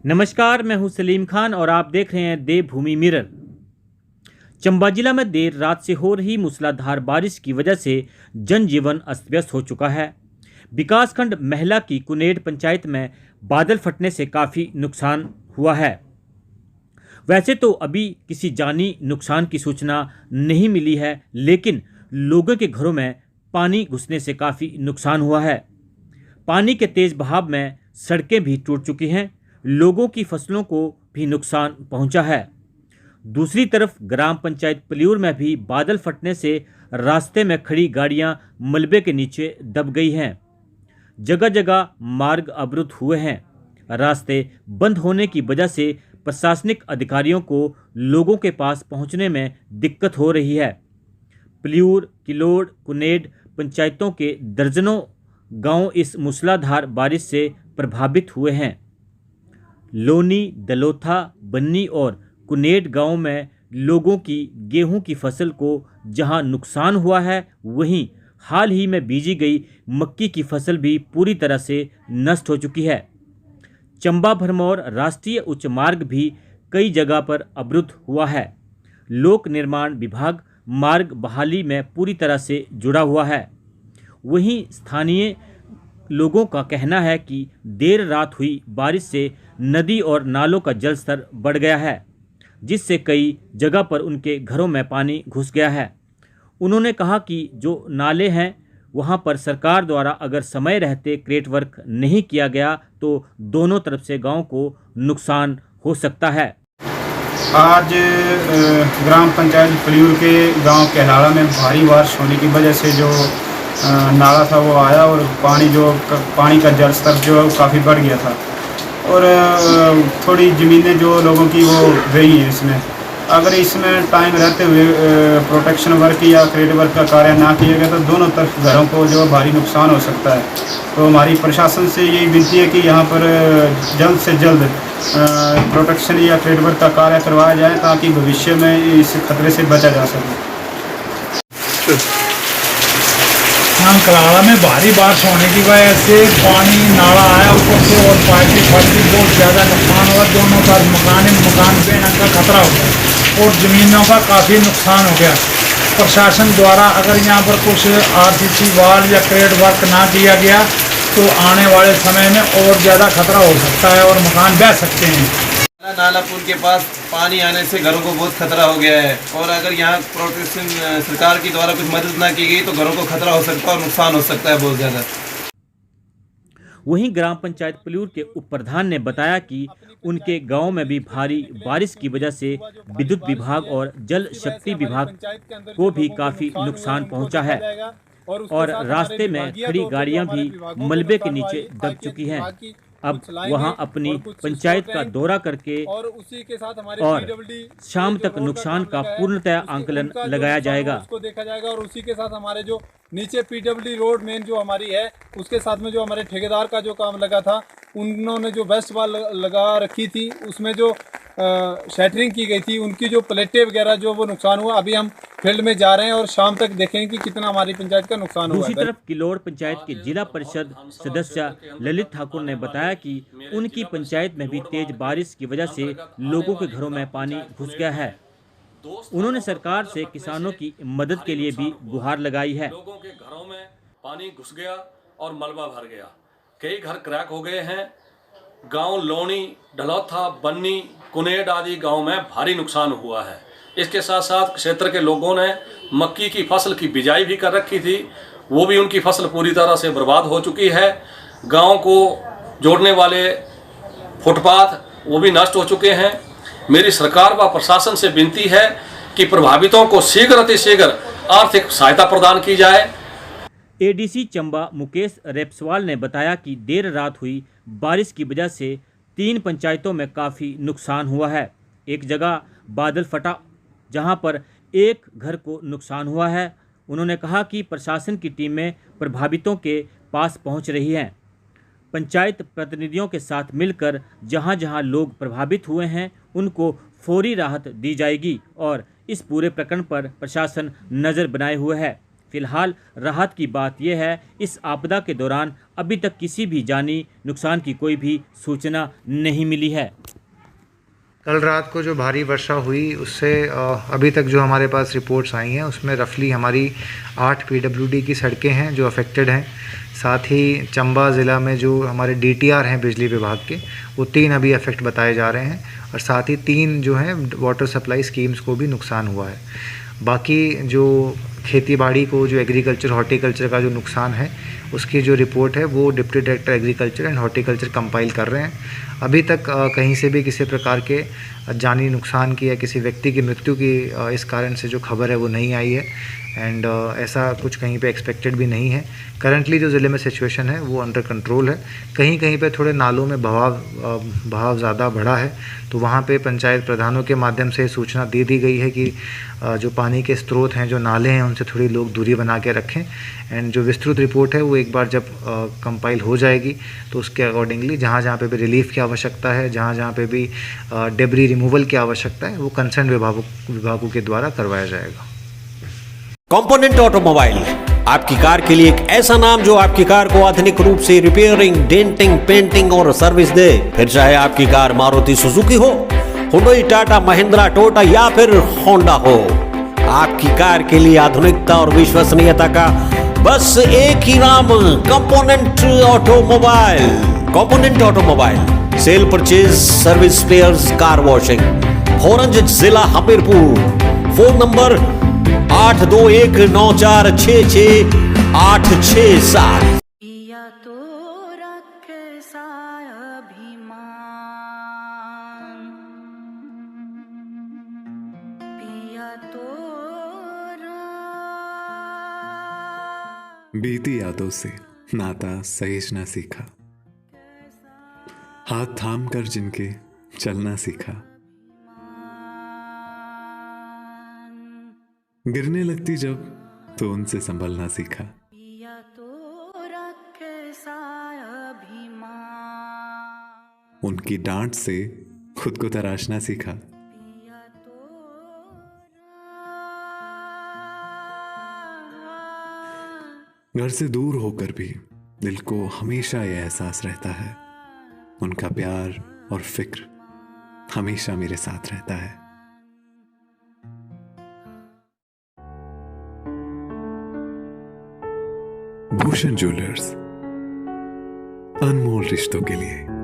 नमस्कार, मैं हूं सलीम खान और आप देख रहे हैं देवभूमि मिरर। चंबा जिला में देर रात से हो रही मूसलाधार बारिश की वजह से जनजीवन अस्त व्यस्त हो चुका है। विकासखंड महला की कुनेड पंचायत में बादल फटने से काफ़ी नुकसान हुआ है। वैसे तो अभी किसी जानी नुकसान की सूचना नहीं मिली है, लेकिन लोगों के घरों में पानी घुसने से काफ़ी नुकसान हुआ है। पानी के तेज बहाव में सड़कें भी टूट चुकी हैं, लोगों की फसलों को भी नुकसान पहुंचा है। दूसरी तरफ ग्राम पंचायत पलियूर में भी बादल फटने से रास्ते में खड़ी गाड़ियां मलबे के नीचे दब गई हैं। जगह जगह मार्ग अवरुद्ध हुए हैं। रास्ते बंद होने की वजह से प्रशासनिक अधिकारियों को लोगों के पास पहुंचने में दिक्कत हो रही है। पलियूर, किलोड़, कुनेड पंचायतों के दर्जनों गांव इस मूसलाधार बारिश से प्रभावित हुए हैं। लोनी, दलोथा, बन्नी और कुनेड गांव में लोगों की गेहूं की फसल को जहां नुकसान हुआ है, वहीं हाल ही में बीजी गई मक्की की फसल भी पूरी तरह से नष्ट हो चुकी है। चंबा भरमौर राष्ट्रीय उच्च मार्ग भी कई जगह पर अवरुद्ध हुआ है। लोक निर्माण विभाग मार्ग बहाली में पूरी तरह से जुड़ा हुआ है। वहीं स्थानीय लोगों का कहना है कि देर रात हुई बारिश से नदी और नालों का जलस्तर बढ़ गया है, जिससे कई जगह पर उनके घरों में पानी घुस गया है। उन्होंने कहा कि जो नाले हैं वहां पर सरकार द्वारा अगर समय रहते क्रेट वर्क नहीं किया गया तो दोनों तरफ से गांव को नुकसान हो सकता है। आज ग्राम पंचायत पलियूर के गांव केलाड़ा में भारी बारिश होने की वजह से जो नाला था वो आया और पानी का जल स्तर जो है वो काफ़ी बढ़ गया था और थोड़ी ज़मीनें जो लोगों की वो गई हैं इसमें। अगर इसमें टाइम रहते हुए प्रोटेक्शन वर्क या क्रेट वर्क का कार्य ना किया गया तो दोनों तरफ घरों को जो भारी नुकसान हो सकता है। तो हमारी प्रशासन से यही विनती है कि यहाँ पर जल्द से जल्द प्रोटेक्शन या क्रेट वर्क का कार्य करवाया जाए ताकि भविष्य में इस खतरे से बचा जा सके। कलाड़ा में भारी बारिश होने की वजह से पानी नाला आया ऊपर से और पाइपी फटती, बहुत ज़्यादा नुकसान हुआ। दोनों तरफ मकान बेहने का खतरा हो गया और ज़मीनों का काफ़ी नुकसान हो गया। प्रशासन द्वारा अगर यहाँ पर कुछ आरसीसी वाल या क्रेट वर्क ना किया गया तो आने वाले समय में और ज़्यादा खतरा हो सकता है और मकान बह सकते हैं। नाला पुल के पास पानी आने से घरों को बहुत खतरा हो गया है और अगर यहाँ प्रोटेक्शन सरकार की द्वारा कुछ मदद ना की गई तो घरों को खतरा हो सकता है और नुकसान हो सकता है बहुत ज़्यादा। वहीं ग्राम पंचायत पलियूर के उप प्रधान ने बताया कि उनके गांव में भी भारी बारिश की वजह से विद्युत विभाग और जल शक्ति विभाग को भी काफ़ी नुकसान पहुंचा है और रास्ते में खड़ी गाड़ियां भी मलबे के नीचे दब चुकी हैं। अब वहां अपनी पंचायत का दौरा करके और शाम तक नुकसान का पूर्णतः आंकलन लगाया जाएगा। उसको देखा जाएगा और उसी के साथ हमारे जो नीचे पीडब्ल्यूडी रोड मेन जो हमारी है उसके साथ में जो हमारे ठेकेदार का जो काम लगा था, उन्होंने जो वेस्ट वाल लगा रखी थी उसमें जो शटरिंग की गई थी, उनकी जो प्लेटें वगैरह जो वो नुकसान हुआ। अभी हम फील्ड में जा रहे हैं और शाम तक देखेंगे कि कितना हमारी पंचायत का नुकसान हुआ। दूसरी तरफ किलोड़ पंचायत के जिला परिषद सदस्य ललित ठाकुर ने बताया कि उनकी पंचायत में भी तेज बारिश की वजह से लोगों के घरों में पानी घुस गया है। उन्होंने सरकार से किसानों की मदद के लिए भी गुहार लगाई है। लोगों के घरों में पानी घुस गया और मलबा भर गया, कई घर क्रैक हो गए हैं। गांव लोनी, ढलौथा, बन्नी, कुनेड आदि गांव में भारी नुकसान हुआ है। इसके साथ साथ क्षेत्र के लोगों ने मक्की की फसल की बिजाई भी कर रखी थी, वो भी उनकी फसल पूरी तरह से बर्बाद हो चुकी है। गांव को जोड़ने वाले फुटपाथ वो भी नष्ट हो चुके हैं। मेरी सरकार व प्रशासन से विनती है कि प्रभावितों को शीघ्र अतिशीघ्र आर्थिक सहायता प्रदान की जाए। एडीसी चंबा मुकेश रेपसवाल ने बताया कि देर रात हुई बारिश की वजह से 3 पंचायतों में काफ़ी नुकसान हुआ है। एक जगह बादल फटा जहां पर एक घर को नुकसान हुआ है। उन्होंने कहा कि प्रशासन की टीमें प्रभावितों के पास पहुंच रही हैं। पंचायत प्रतिनिधियों के साथ मिलकर जहां जहां लोग प्रभावित हुए हैं उनको फौरी राहत दी जाएगी और इस पूरे प्रकरण पर प्रशासन नज़र बनाए हुए है। फिलहाल राहत की बात यह है, इस आपदा के दौरान अभी तक किसी भी जानी नुकसान की कोई भी सूचना नहीं मिली है। कल रात को जो भारी वर्षा हुई उससे अभी तक जो हमारे पास रिपोर्ट्स आई हैं उसमें रफली हमारी 8 पीडब्ल्यूडी की सड़कें हैं जो अफेक्टेड हैं। साथ ही चंबा ज़िला में जो हमारे डीटीआर हैं बिजली विभाग के, वो 3 अभी अफेक्ट बताए जा रहे हैं और साथ ही 3 जो हैं वाटर सप्लाई स्कीम्स को भी नुकसान हुआ है। बाकी जो खेती बाड़ी को, जो एग्रीकल्चर हॉर्टिकल्चर का जो नुकसान है उसकी जो रिपोर्ट है वो deputy director agriculture and horticulture compile कर रहे हैं। अभी तक कहीं से भी किसी प्रकार के जानी नुकसान की या किसी व्यक्ति की मृत्यु की इस कारण से जो खबर है वो नहीं आई है एंड ऐसा कुछ कहीं पे एक्सपेक्टेड भी नहीं है। करंटली जो ज़िले में सिचुएशन है वो अंडर कंट्रोल है। कहीं कहीं पे थोड़े नालों में बहाव ज़्यादा बढ़ा है, तो वहाँ पे पंचायत प्रधानों के माध्यम से सूचना दे दी गई है कि जो पानी के स्रोत हैं, जो नाले हैं, उनसे थोड़ी लोग दूरी बना के रखें एंड जो विस्तृत रिपोर्ट है वो एक बार जब कंपाइल हो जाएगी तो उसके अकॉर्डिंगली जहाँ जहाँ पे भी रिलीफ की आवश्यकता है, जहाँ जहाँ पे भी डेब्री रिमूवल की आवश्यकता है, वो कंसर्न विभागों के द्वारा करवाया जाएगा। कंपोनेंट ऑटोमोबाइल, आपकी कार के लिए एक ऐसा नाम जो आपकी कार को आधुनिक रूप से रिपेयरिंग, डेंटिंग, पेंटिंग और सर्विस दे। फिर चाहे आपकी कार मारुति सुजुकी हो, हुंडई, टाटा, महिंद्रा, टोयोटा या फिर होंडा हो, आपकी कार के लिए आधुनिकता और विश्वसनीयता का बस एक ही नाम, component automobile. Component automobile sale, purchase, service, spares, car washing, Bhoranj, जिला हमीरपुर। Phone number 8219466867। पिया तो रखे सा अभिमान, पिया तो बीती यादों से नाता सहेजना सीखा, हाथ थाम कर जिनके चलना सीखा, गिरने लगती जब तो उनसे संभलना सीखा। पिया तो रखे सा अभिमान, उनकी डांट से खुद को तराशना सीखा। पिया तो घर से दूर होकर भी दिल को हमेशा यह एहसास रहता है, उनका प्यार और फिक्र हमेशा मेरे साथ रहता है। भूषण ज्वेलर्स, अनमोल रिश्तों के लिए।